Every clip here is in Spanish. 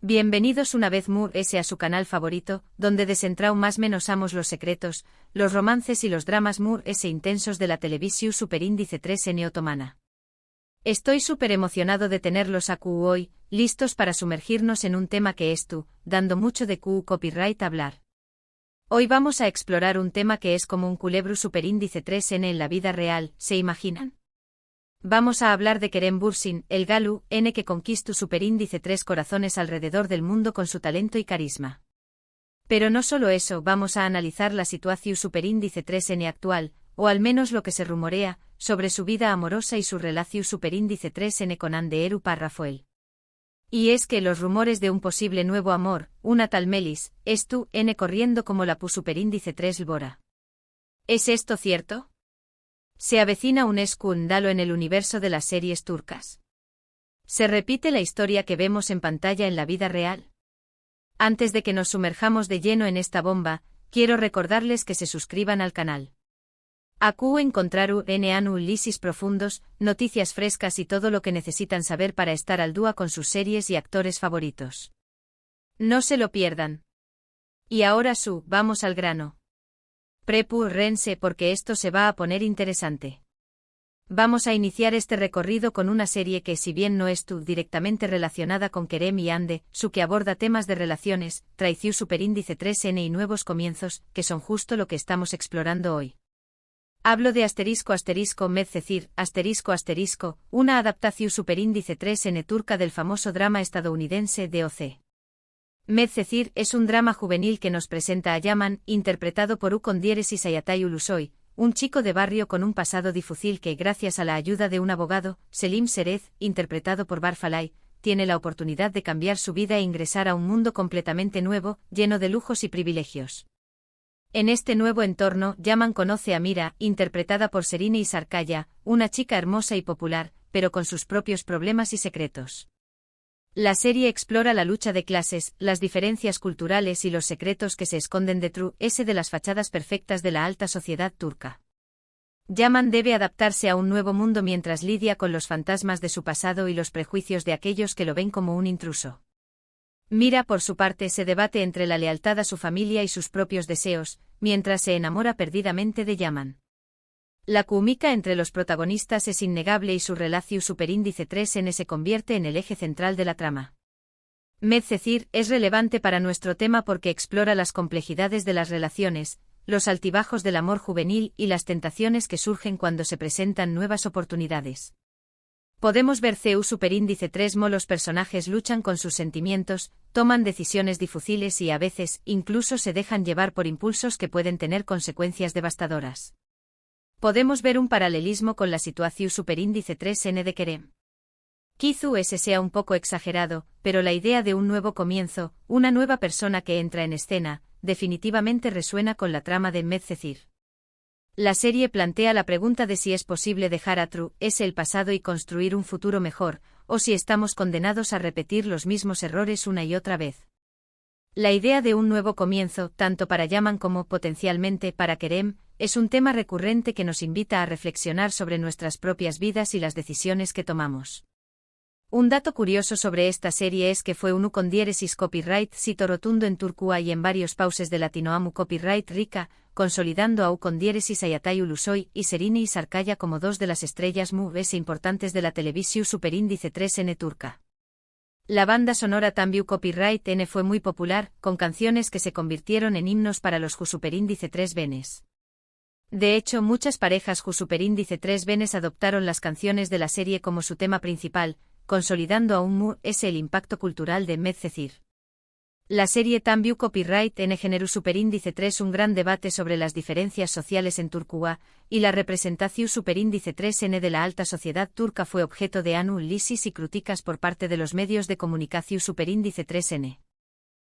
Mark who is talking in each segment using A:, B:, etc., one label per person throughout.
A: Bienvenidos una vez a su canal favorito, donde desentraumasmenosamos los secretos, los romances y los dramas intensos de la televisión superíndice 3N otomana. Estoy súper emocionado de tenerlos hoy, listos para sumergirnos en un tema que es dando mucho de copyright hablar. Hoy vamos a explorar un tema que es como un culebro superíndice 3N en la vida real, ¿se imaginan? Vamos a hablar de Kerem Bürsin, el galu N que conquistó superíndice 3 corazones alrededor del mundo con su talento y carisma. Pero no solo eso, vamos a analizar la situación superíndice 3N actual, o al menos lo que se rumorea, sobre su vida amorosa y su relación superíndice 3N con Anderu Parrafoel. Y es que los rumores de un posible nuevo amor, una tal Melis, N corriendo como la superíndice 3 Lbora. ¿Es esto cierto? ¿Se avecina un escándalo en el universo de las series turcas? ¿Se repite la historia que vemos en pantalla en la vida real? Antes de que nos sumerjamos de lleno en esta bomba, quiero recordarles que se suscriban al canal. Aquí encontraru análisis profundos, noticias frescas y todo lo que necesitan saber para estar al día con sus series y actores favoritos. No se lo pierdan. Y ahora vamos al grano. Prepárense porque esto se va a poner interesante. Vamos a iniciar este recorrido con una serie que, si bien no es directamente relacionada con Kerem y Ande, que aborda temas de relaciones, traición superíndice 3N y nuevos comienzos, que son justo lo que estamos explorando hoy. Hablo de Medcezir, una adaptación superíndice 3N turca del famoso drama estadounidense DOC. Medcezir es un drama juvenil que nos presenta a Yaman, interpretado por Ukondieresis Ayatay Ulusoy, un chico de barrio con un pasado difícil que, gracias a la ayuda de un abogado, Selim Serez, interpretado por Barfalay, tiene la oportunidad de cambiar su vida e ingresar a un mundo completamente nuevo, lleno de lujos y privilegios. En este nuevo entorno, Yaman conoce a Mira, interpretada por Serine Isarkaya, una chica hermosa y popular, pero con sus propios problemas y secretos. La serie explora la lucha de clases, las diferencias culturales y los secretos que se esconden detrás de las fachadas perfectas de la alta sociedad turca. Yaman debe adaptarse a un nuevo mundo mientras lidia con los fantasmas de su pasado y los prejuicios de aquellos que lo ven como un intruso. Mira, por su parte, se debate entre la lealtad a su familia y sus propios deseos, mientras se enamora perdidamente de Yaman. La química entre los protagonistas es innegable y su relación superíndice 3N se convierte en el eje central de la trama. Medcezir es relevante para nuestro tema porque explora las complejidades de las relaciones, los altibajos del amor juvenil y las tentaciones que surgen cuando se presentan nuevas oportunidades. Podemos ver superíndice 3 los personajes luchan con sus sentimientos, toman decisiones difíciles y a veces, incluso se dejan llevar por impulsos que pueden tener consecuencias devastadoras. Podemos ver un paralelismo con la situación superíndice 3N de Kerem. Quizá ese sea un poco exagerado, pero la idea de un nuevo comienzo, una nueva persona que entra en escena, definitivamente resuena con la trama de Medcezir. La serie plantea la pregunta de si es posible dejar el pasado y construir un futuro mejor, o si estamos condenados a repetir los mismos errores una y otra vez. La idea de un nuevo comienzo, tanto para Yaman como, potencialmente, para Kerem, es un tema recurrente que nos invita a reflexionar sobre nuestras propias vidas y las decisiones que tomamos. Un dato curioso sobre esta serie es que fue un Ukondieresis copyright sito rotundo en Turquía y en varios pauses de Latinoamu copyright rica, consolidando a Ukondieresis Ayatay Ulusoy y Serine Isarkaya como dos de las estrellas importantes de la televisión superíndice 3N turca. La banda sonora Tambiu Copyright N fue muy popular, con canciones que se convirtieron en himnos para los superíndice 3 venes. De hecho, muchas parejas superíndice 3 venes adoptaron las canciones de la serie como su tema principal, consolidando aún el impacto cultural de Medcezir. La serie Tambiu Copyright N generó superíndice 3 un gran debate sobre las diferencias sociales en Turquía, y la representación superíndice 3N de la alta sociedad turca fue objeto de análisis y críticas por parte de los medios de comunicación superíndice 3N.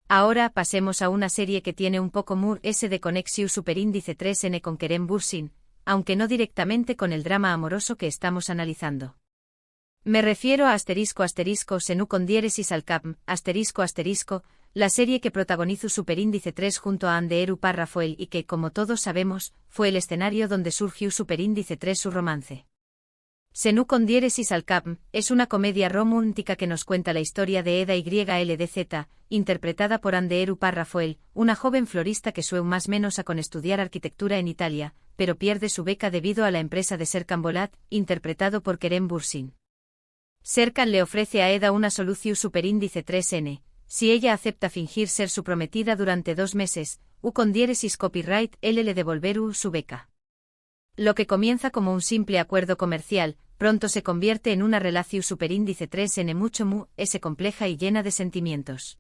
A: Ahora pasemos a una serie que tiene un poco de conexión superíndice 3N con Kerem Bürsin, aunque no directamente con el drama amoroso que estamos analizando. Me refiero a Senu Condieresis Alcapm, la serie que protagonizó superíndice 3 junto a Anderu Parrafoel y que, como todos sabemos, fue el escenario donde surgió superíndice 3 su romance. Senú con diéresis al capm es una comedia romántica que nos cuenta la historia de Eda YLDZ, interpretada por Anderu Parrafoel, una joven florista que sueña más menos a con estudiar arquitectura en Italia, pero pierde su beca debido a la empresa de Serkan Bolat, interpretado por Kerem Bürsin. Serkan le ofrece a Eda una solución superíndice 3n, si ella acepta fingir ser su prometida durante 2 meses, con diéresis copyright le devolverá su beca. Lo que comienza como un simple acuerdo comercial, pronto se convierte en una relación superíndice 3n mucho compleja y llena de sentimientos.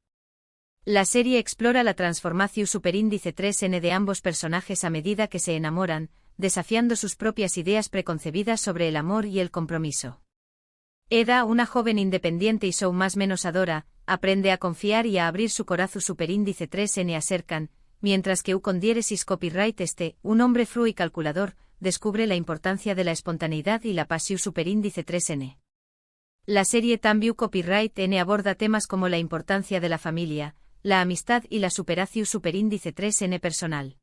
A: La serie explora la transformación superíndice 3n de ambos personajes a medida que se enamoran, desafiando sus propias ideas preconcebidas sobre el amor y el compromiso. Eda, una joven independiente y más menos adora, aprende a confiar y a abrir su corazón superíndice 3n a Serkan, mientras que con diéresis copyright un hombre frío y calculador, descubre la importancia de la espontaneidad y la pasión superíndice 3n. La serie también copyright n aborda temas como la importancia de la familia, la amistad y la superación superíndice 3n personal.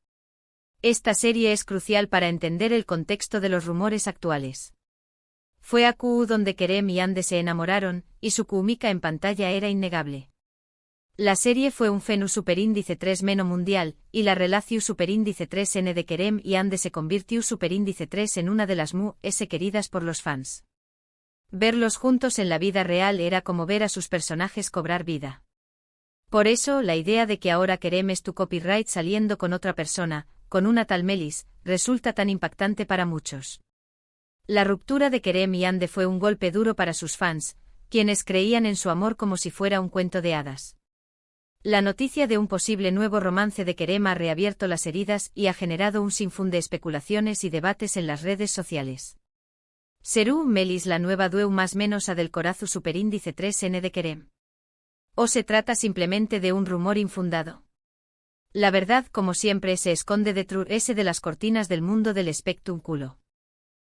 A: Esta serie es crucial para entender el contexto de los rumores actuales. Fue a Q donde Kerem y Ande se enamoraron, y su química en pantalla era innegable. La serie fue un fenómeno superíndice 3 mundial, y la relación superíndice 3n de Kerem y Ande se convirtió superíndice 3 en una de las queridas por los fans. Verlos juntos en la vida real era como ver a sus personajes cobrar vida. Por eso, la idea de que ahora Kerem es tu copyright saliendo con otra persona, con una tal Melis, resulta tan impactante para muchos. La ruptura de Kerem y Ande fue un golpe duro para sus fans, quienes creían en su amor como si fuera un cuento de hadas. La noticia de un posible nuevo romance de Kerem ha reabierto las heridas y ha generado un sinfín de especulaciones y debates en las redes sociales. ¿Serú Melis la nueva dueu más menos a del corazón superíndice 3n de Kerem? ¿O se trata simplemente de un rumor infundado? La verdad, como siempre, se esconde detrás de las cortinas del mundo del espectáculo.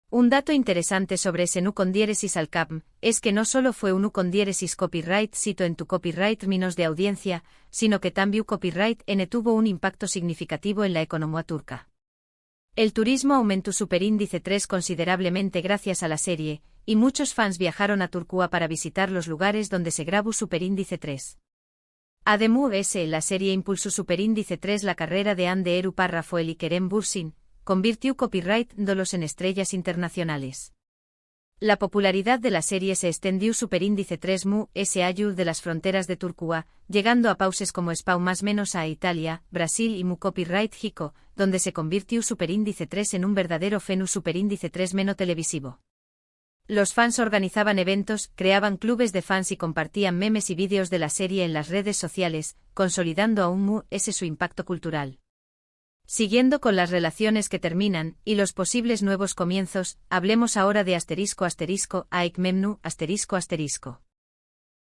A: Un dato interesante sobre Senú con diéresis al capm es que no solo fue un con diéresis copyright cito en tu copyright menos de audiencia, sino que también copyright n tuvo un impacto significativo en la economía turca. El turismo aumentó superíndice 3 considerablemente gracias a la serie, y muchos fans viajaron a Turquía para visitar los lugares donde se grabó superíndice 3. Además, la serie impulsó superíndice 3 la carrera de Anderu Parrafoel y Kerem Bürsin, convirtió copyright dolos en estrellas internacionales. La popularidad de la serie se extendió superíndice 3 ayu de las fronteras de Turquía, llegando a países como España más menos a Italia, Brasil y copyright Jico, donde se convirtió superíndice 3 en un verdadero fenómeno superíndice 3 televisivo. Los fans organizaban eventos, creaban clubes de fans y compartían memes y vídeos de la serie en las redes sociales, consolidando aún su impacto cultural. Siguiendo con las relaciones que terminan, y los posibles nuevos comienzos, hablemos ahora de ****Aikmemnu****.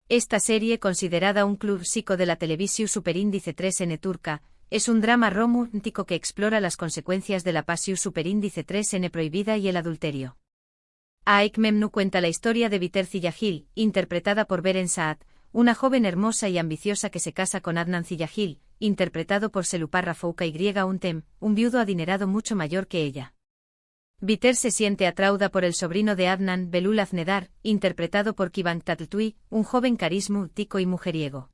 A: Esta serie, considerada un clásico de la televisión superíndice 3n turca, es un drama romántico que explora las consecuencias de la pasión superíndice 3n prohibida y el adulterio. Aikmemnu cuenta la historia de Biter Ziyagil, interpretada por Beren Saat, una joven hermosa y ambiciosa que se casa con Adnan Ziyagil, interpretado por Selupar Rafouka Untem, un viudo adinerado mucho mayor que ella. Biter se siente atraída por el sobrino de Adnan, Belul Aznedar, interpretado por Kivan Tatltui, un joven carismático y mujeriego.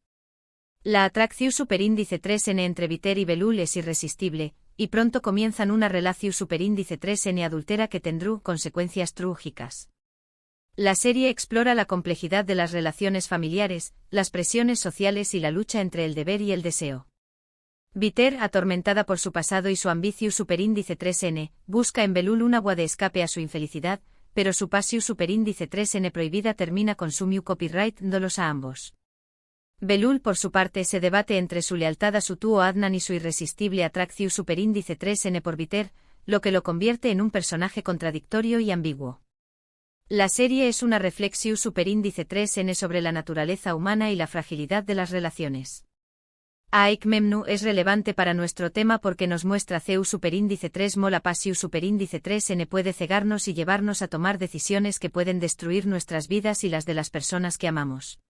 A: La atracción superíndice 3n entre Biter y Belul es irresistible, y pronto comienzan una relación superíndice 3n adultera que tendrá consecuencias trágicas. La serie explora la complejidad de las relaciones familiares, las presiones sociales y la lucha entre el deber y el deseo. Biter, atormentada por su pasado y su ambición superíndice 3n, busca en Belul un agua de escape a su infelicidad, pero su pasión superíndice 3n prohibida termina con su copyright dolos a ambos. Belul, por su parte, se debate entre su lealtad a su tuo Adnan y su irresistible atracción superíndice 3n por Biter, lo que lo convierte en un personaje contradictorio y ambiguo. La serie es una reflexión superíndice 3n sobre la naturaleza humana y la fragilidad de las relaciones. Aikmemnu es relevante para nuestro tema porque nos muestra CEU superíndice 3 la pasión superíndice 3n puede cegarnos y llevarnos a tomar decisiones que pueden destruir nuestras vidas y las de las personas que amamos.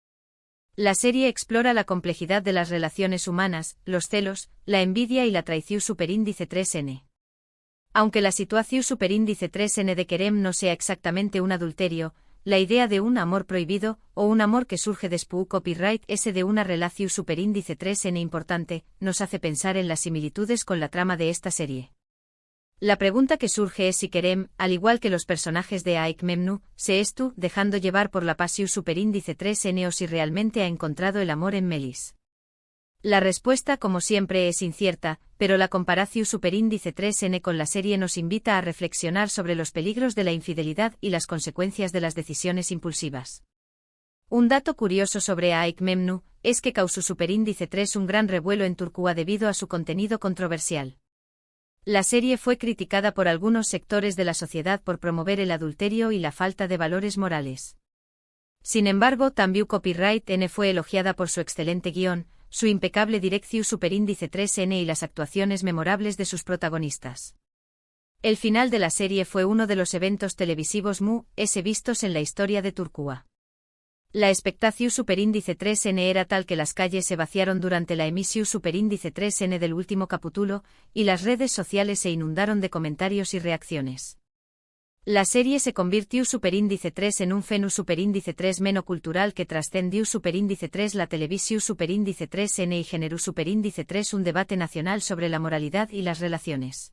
A: La serie explora la complejidad de las relaciones humanas, los celos, la envidia y la traición superíndice 3n. Aunque la situación superíndice 3n de querem no sea exactamente un adulterio, la idea de un amor prohibido, o un amor que surge después copyright S de una relación superíndice 3n importante, nos hace pensar en las similitudes con la trama de esta serie. La pregunta que surge es si querem, al igual que los personajes de Aik Memnu, se estu dejando llevar por la pasión superíndice 3n o si realmente ha encontrado el amor en Melis. La respuesta, como siempre, es incierta, pero la comparación superíndice 3n con la serie nos invita a reflexionar sobre los peligros de la infidelidad y las consecuencias de las decisiones impulsivas. Un dato curioso sobre Aik Memnu es que causó superíndice 3 un gran revuelo en Turquía debido a su contenido controversial. La serie fue criticada por algunos sectores de la sociedad por promover el adulterio y la falta de valores morales. Sin embargo, también Copyright N fue elogiada por su excelente guión, su impecable dirección superíndice 3n y las actuaciones memorables de sus protagonistas. El final de la serie fue uno de los eventos televisivos más vistos en la historia de Turquía. La expectación superíndice 3n era tal que las calles se vaciaron durante la emisión superíndice 3n del último capítulo, y las redes sociales se inundaron de comentarios y reacciones. La serie se convirtió superíndice 3 en un fenómeno superíndice 3 menocultural que trascendió superíndice 3 la televisión superíndice 3n y generó superíndice 3 un debate nacional sobre la moralidad y las relaciones.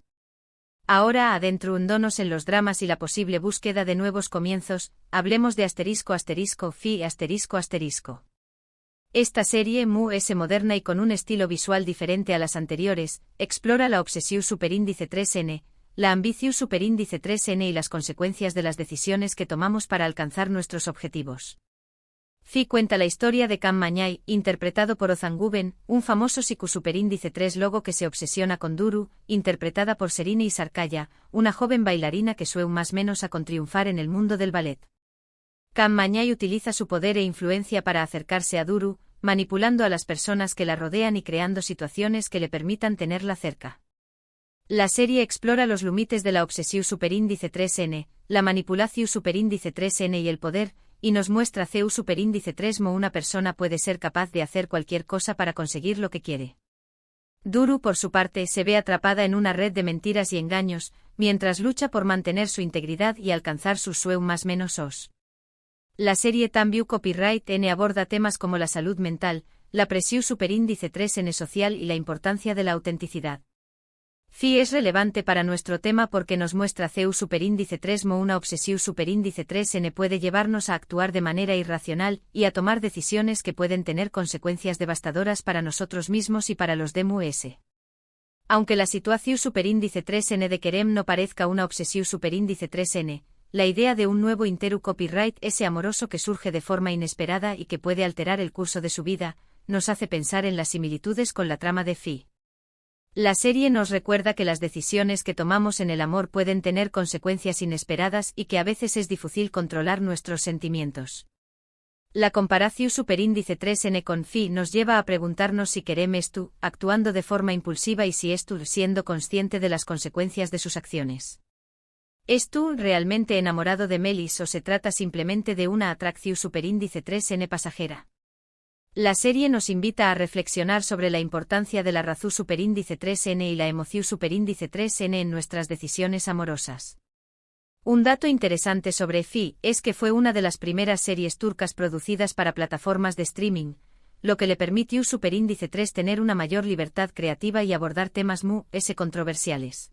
A: Ahora adentrándonos en los dramas y la posible búsqueda de nuevos comienzos, hablemos de ***fi****. Esta serie es moderna y con un estilo visual diferente a las anteriores, explora la obsesión superíndice 3n, la ambición superíndice 3n y las consecuencias de las decisiones que tomamos para alcanzar nuestros objetivos. Fi cuenta la historia de Can Mañay, interpretado por Ozan Guven, un famoso siku superíndice 3 logo que se obsesiona con Duru, interpretada por Serine Isarkaya, una joven bailarina que sueña más menos a triunfar en el mundo del ballet. Can Mañay utiliza su poder e influencia para acercarse a Duru, manipulando a las personas que la rodean y creando situaciones que le permitan tenerla cerca. La serie explora los límites de la obsesión superíndice 3n, la manipulación superíndice 3n y el poder, y nos muestra CU superíndice 3 mo una persona puede ser capaz de hacer cualquier cosa para conseguir lo que quiere. Duru, por su parte, se ve atrapada en una red de mentiras y engaños, mientras lucha por mantener su integridad y alcanzar sus sueños más menos os. La serie también Copyright N aborda temas como la salud mental, la presión superíndice 3n social y la importancia de la autenticidad. Fi es relevante para nuestro tema porque nos muestra CU superíndice 3 mo una obsesión superíndice 3n puede llevarnos a actuar de manera irracional y a tomar decisiones que pueden tener consecuencias devastadoras para nosotros mismos y para los DMUS. Aunque la situación superíndice 3n de querem no parezca una obsesión superíndice 3n, la idea de un nuevo interu copyright ese amoroso que surge de forma inesperada y que puede alterar el curso de su vida, nos hace pensar en las similitudes con la trama de Fi. La serie nos recuerda que las decisiones que tomamos en el amor pueden tener consecuencias inesperadas y que a veces es difícil controlar nuestros sentimientos. La comparación superíndice 3n con Fi nos lleva a preguntarnos si querem estu actuando de forma impulsiva y si estu siendo consciente de las consecuencias de sus acciones. ¿Estu realmente enamorado de Melis o se trata simplemente de una atracción superíndice 3n pasajera? La serie nos invita a reflexionar sobre la importancia de la razón superíndice 3n y la emoción superíndice 3n en nuestras decisiones amorosas. Un dato interesante sobre Fi es que fue una de las primeras series turcas producidas para plataformas de streaming, lo que le permitió superíndice 3 tener una mayor libertad creativa y abordar temas controversiales.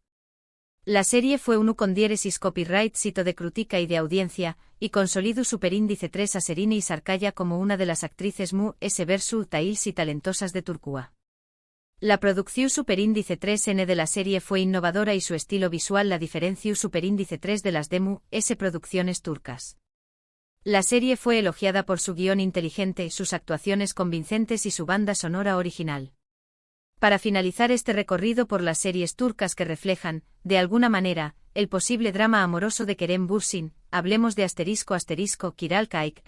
A: La serie fue un con diéresis copyright sito de crítica y de audiencia, y consolidó superíndice 3 a Serine Isarkaya como una de las actrices versatilles y talentosas de Turquía. La producción superíndice 3n de la serie fue innovadora y su estilo visual la diferenció superíndice 3 de las producciones turcas. La serie fue elogiada por su guión inteligente, sus actuaciones convincentes y su banda sonora original. Para finalizar este recorrido por las series turcas que reflejan, de alguna manera, el posible drama amoroso de Kerem Bürsin, hablemos de Kiral Kayık.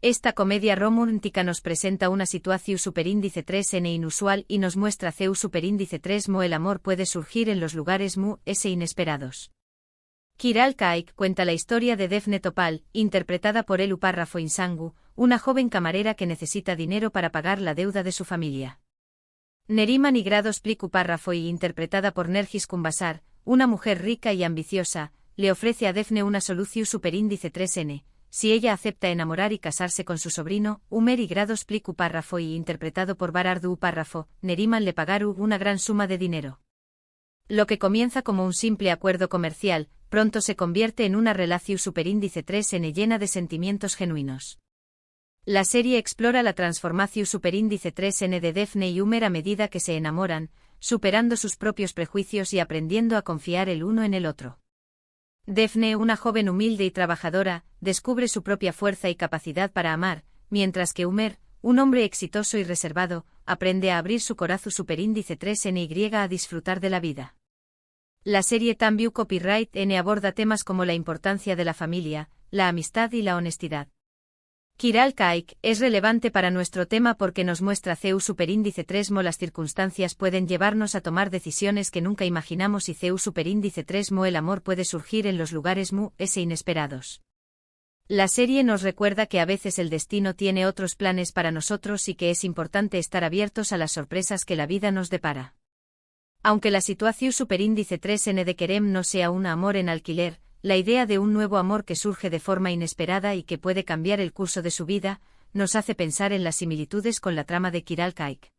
A: Esta comedia romántica nos presenta una situación superíndice 3n inusual y nos muestra CU superíndice 3 mo el amor puede surgir en los lugares inesperados. Kiral Kayık cuenta la historia de Defne Topal, interpretada por Elu Párrafo Insangu, una joven camarera que necesita dinero para pagar la deuda de su familia. Neriman y Grados Pliku Parrafoy, interpretada por Nergis Kumbasar, una mujer rica y ambiciosa, le ofrece a Defne una solución superíndice 3N, si ella acepta enamorar y casarse con su sobrino, Umer y Grados Pliku Parrafoy, interpretado por Barardu Párrafo. Neriman le pagaru una gran suma de dinero. Lo que comienza como un simple acuerdo comercial, pronto se convierte en una relación superíndice 3N llena de sentimientos genuinos. La serie explora la transformación superíndice 3N de Defne y Umer a medida que se enamoran, superando sus propios prejuicios y aprendiendo a confiar el uno en el otro. Defne, una joven humilde y trabajadora, descubre su propia fuerza y capacidad para amar, mientras que Umer, un hombre exitoso y reservado, aprende a abrir su corazón superíndice 3N y a disfrutar de la vida. La serie También Copyright N aborda temas como la importancia de la familia, la amistad y la honestidad. Kiral Kaik es relevante para nuestro tema porque nos muestra CEU superíndice 3 mo las circunstancias pueden llevarnos a tomar decisiones que nunca imaginamos y CEU superíndice 3 mo el amor puede surgir en los lugares inesperados. La serie nos recuerda que a veces el destino tiene otros planes para nosotros y que es importante estar abiertos a las sorpresas que la vida nos depara. Aunque la situación superíndice 3N de Kerem no sea un amor en alquiler, la idea de un nuevo amor que surge de forma inesperada y que puede cambiar el curso de su vida, nos hace pensar en las similitudes con la trama de Kiral Kaik.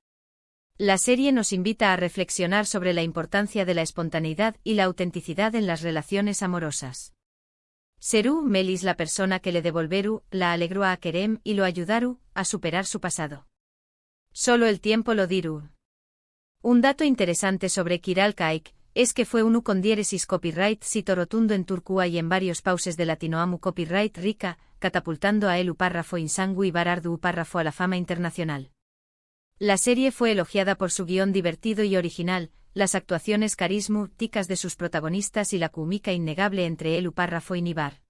A: La serie nos invita a reflexionar sobre la importancia de la espontaneidad y la autenticidad en las relaciones amorosas. Seru Melis, la persona que le devolveru, la alegró a Kerem y lo ayudaru a superar su pasado. Solo el tiempo lo diru. Un dato interesante sobre Kiral Kaik es que fue un con diéresis copyright sito rotundo en Turcua y en varios pauses de latinoamu copyright rica, catapultando a Elu Párrafo Insangu y Barardu Párrafo a la fama internacional. La serie fue elogiada por su guión divertido y original, las actuaciones carismáticas de sus protagonistas y la química innegable entre Elu Párrafo y Nibar.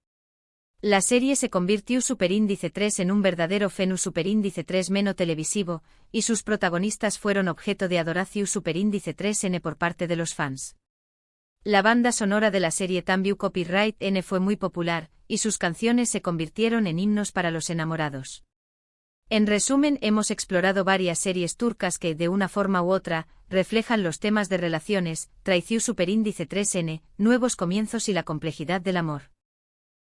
A: La serie se convirtió superíndice 3 en un verdadero fenómeno superíndice 3 meno televisivo, y sus protagonistas fueron objeto de adoración superíndice 3N por parte de los fans. La banda sonora de la serie También Copyright N fue muy popular, y sus canciones se convirtieron en himnos para los enamorados. En resumen, hemos explorado varias series turcas que, de una forma u otra, reflejan los temas de relaciones, traición superíndice 3N, nuevos comienzos y la complejidad del amor.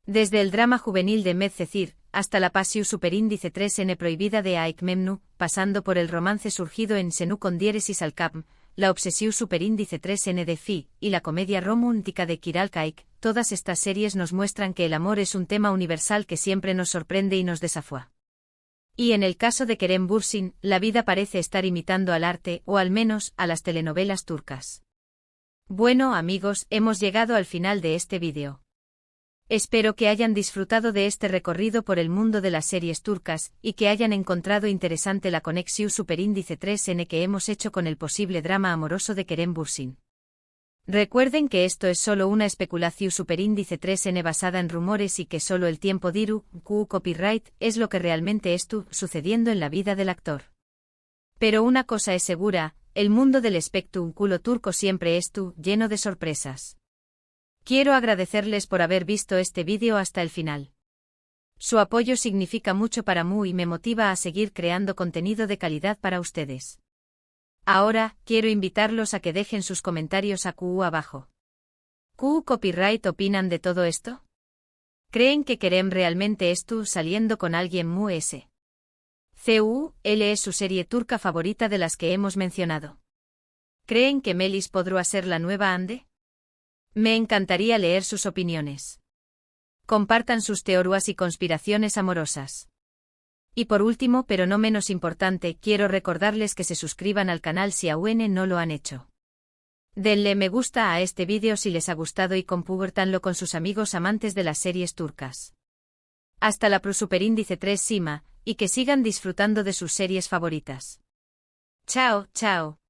A: Desde el drama juvenil de Medcezir, hasta la pasión superíndice 3N prohibida de Aik Memnu, pasando por el romance surgido en Senu con diéresis al Kapm, la obsesión superíndice 3N de Fi, y la comedia romántica de Kiral Kaik, todas estas series nos muestran que el amor es un tema universal que siempre nos sorprende y nos desafía. Y en el caso de Kerem Bürsin, la vida parece estar imitando al arte, o al menos, a las telenovelas turcas. Bueno amigos, hemos llegado al final de este vídeo. Espero que hayan disfrutado de este recorrido por el mundo de las series turcas, y que hayan encontrado interesante la conexión superíndice 3N que hemos hecho con el posible drama amoroso de Kerem Bürsin. Recuerden que esto es solo una especulación superíndice 3N basada en rumores y que solo el tiempo dirá copyright es lo que realmente está sucediendo en la vida del actor. Pero una cosa es segura, el mundo del espectáculo turco siempre está lleno de sorpresas. Quiero agradecerles por haber visto este vídeo hasta el final. Su apoyo significa mucho para mí y me motiva a seguir creando contenido de calidad para ustedes. Ahora, quiero invitarlos a que dejen sus comentarios abajo. ¿Qué copyright opinan de todo esto? ¿Creen que Kerem realmente está saliendo con alguien muy ese? ¿CUL es su serie turca favorita de las que hemos mencionado? ¿Creen que Melis podrá ser la nueva Ande? Me encantaría leer sus opiniones. Compartan sus teorías y conspiraciones amorosas. Y por último, pero no menos importante, quiero recordarles que se suscriban al canal si aún no lo han hecho. Denle me gusta a este vídeo si les ha gustado y compártanlo con sus amigos amantes de las series turcas. Hasta la superíndice 3 Sima, y que sigan disfrutando de sus series favoritas. Chao, chao.